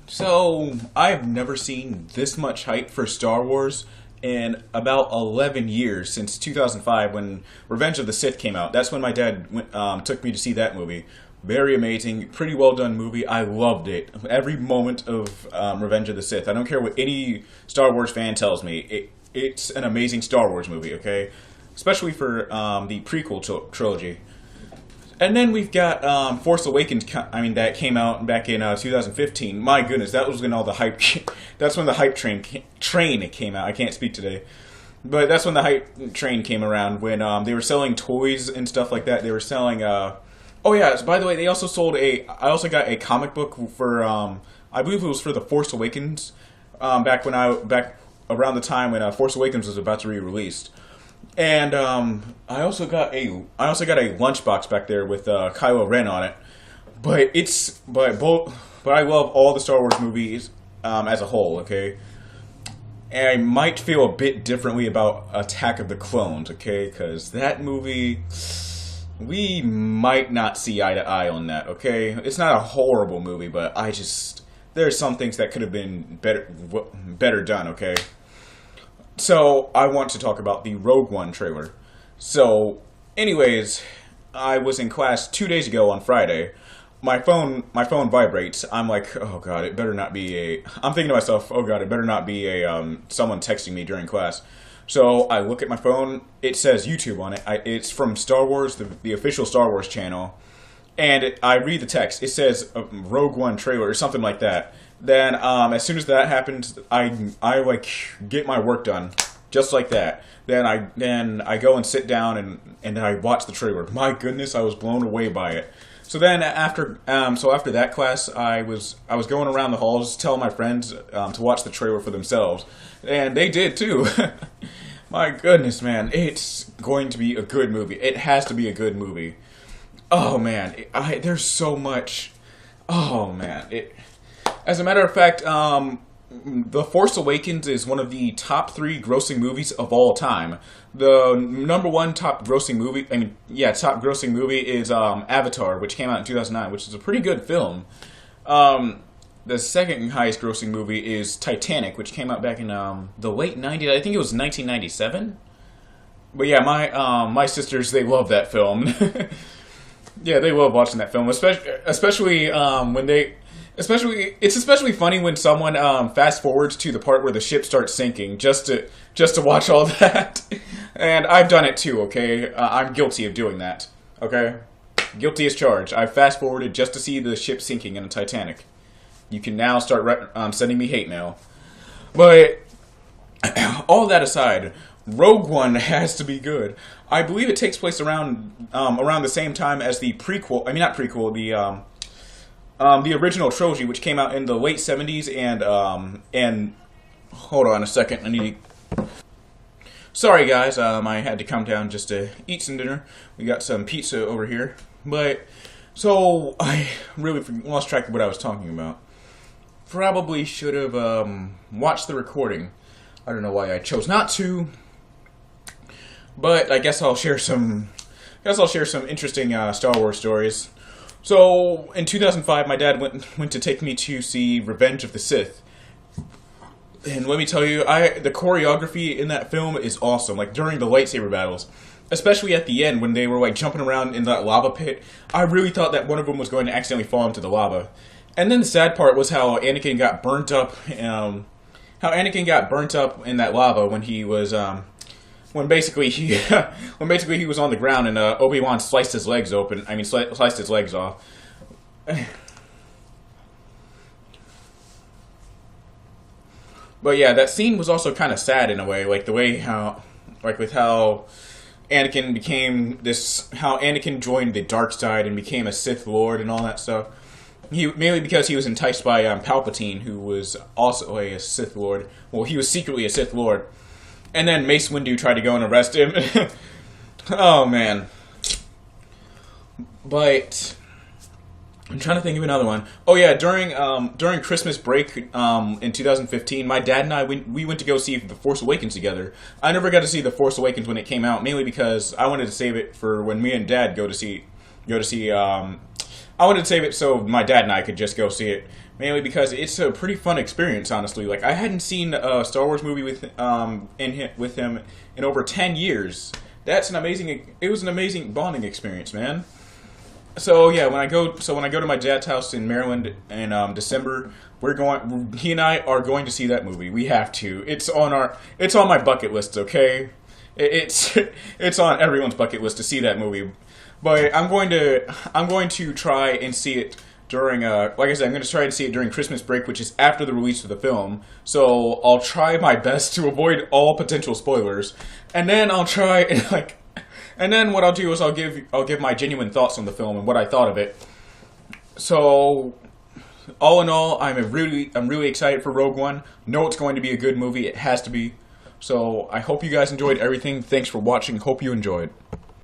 So, I've never seen this much hype for Star Wars in about 11 years, since 2005 when Revenge of the Sith came out. That's when my dad took me to see that movie. Very amazing, pretty well done movie. I loved it. Every moment of Revenge of the Sith. I don't care what any Star Wars fan tells me. It's an amazing Star Wars movie, okay? Especially for the prequel trilogy. And then we've got Force Awakens. That came out back in 2015. My goodness, that was when all the hype. That's when the hype train came out. I can't speak today, but that's when the hype train came around. When they were selling toys and stuff like that. They were selling. Oh yeah. So by the way, they also sold a. I also got a comic book for. I believe it was for the Force Awakens. Back around the time when Force Awakens was about to be released. And I also got a lunchbox back there with Kylo Ren on it. But I love all the Star Wars movies as a whole. Okay, and I might feel a bit differently about Attack of the Clones. Okay, because that movie we might not see eye to eye on that. Okay, it's not a horrible movie, but there's some things that could have been better done. Okay. So, I want to talk about the Rogue One trailer. So, anyways, I was in class 2 days ago on Friday. My phone vibrates. I'm like, oh god, it better not be I'm thinking to myself, oh god, it better not be someone texting me during class. So, I look at my phone. It says YouTube on it. It's from Star Wars, the official Star Wars channel. And I read the text. It says Rogue One trailer or something like that. Then, as soon as that happens, I like get my work done, just like that. Then I go and sit down and I watch the trailer. My goodness, I was blown away by it. So then after that class, I was going around the halls telling my friends to watch the trailer for themselves, and they did too. My goodness, man, it's going to be a good movie. It has to be a good movie. Oh man, there's so much. Oh man, As a matter of fact, The Force Awakens is one of the top 3 grossing movies of all time. The number 1 top grossing movie is Avatar, which came out in 2009, which is a pretty good film. The second highest grossing movie is Titanic, which came out back in the late 90s. I think it was 1997. But yeah, my sisters, they love that film. Yeah, they love watching that film, especially when they. It's especially funny when someone fast forwards to the part where the ship starts sinking just to watch all that. And I've done it too. Okay, I'm guilty of doing that. Okay, guilty as charged. I fast forwarded just to see the ship sinking in the Titanic. You can now start sending me hate mail. But all that aside, Rogue One has to be good. I believe it takes place around the same time as the prequel. I mean, not prequel. The original trilogy, which came out in the late 70s, and hold on a second, I need to. Sorry guys, I had to come down just to eat some dinner. We got some pizza over here, but so I really lost track of what I was talking about. Probably should have watched the recording. I don't know why I chose not to, but I guess I'll share some. Interesting Star Wars stories. So, in 2005, my dad went to take me to see Revenge of the Sith. And let me tell you, the choreography in that film is awesome. Like, during the lightsaber battles. Especially at the end, when they were, like, jumping around in that lava pit. I really thought that one of them was going to accidentally fall into the lava. And then the sad part was how Anakin got burnt up. How Anakin got burnt up in that lava when he was, when basically he was on the ground and Obi-Wan sliced his legs open. I mean, sliced his legs off. But yeah, that scene was also kind of sad in a way, like the way how Anakin joined the dark side and became a Sith Lord and all that stuff. Mainly because he was enticed by Palpatine, who was also a Sith Lord. Well, he was secretly a Sith Lord. And then Mace Windu tried to go and arrest him. Oh, man. But I'm trying to think of another one. Oh, yeah, during Christmas break in 2015, my dad and I, we went to go see The Force Awakens together. I never got to see The Force Awakens when it came out, mainly because I wanted to save it for when me and Dad I wanted to save it so my dad and I could just go see it. mainly because it's a pretty fun experience. Honestly, like I hadn't seen a Star Wars movie with him in over 10 years. That's an amazing. It was an amazing bonding experience, man. So yeah, when I go to my dad's house in Maryland in December, we're going. He and I are going to see that movie. We have to. It's on my bucket list. Okay, it's it's on everyone's bucket list to see that movie. But I'm going to try and see it during like I said, I'm going to try and see it during Christmas break, which is after the release of the film. So I'll try my best to avoid all potential spoilers, and then I'll try and like. And then what I'll do is I'll give my genuine thoughts on the film and what I thought of it. So, all in all, I'm really excited for Rogue One. Know it's going to be a good movie. It has to be. So I hope you guys enjoyed everything. Thanks for watching. Hope you enjoyed.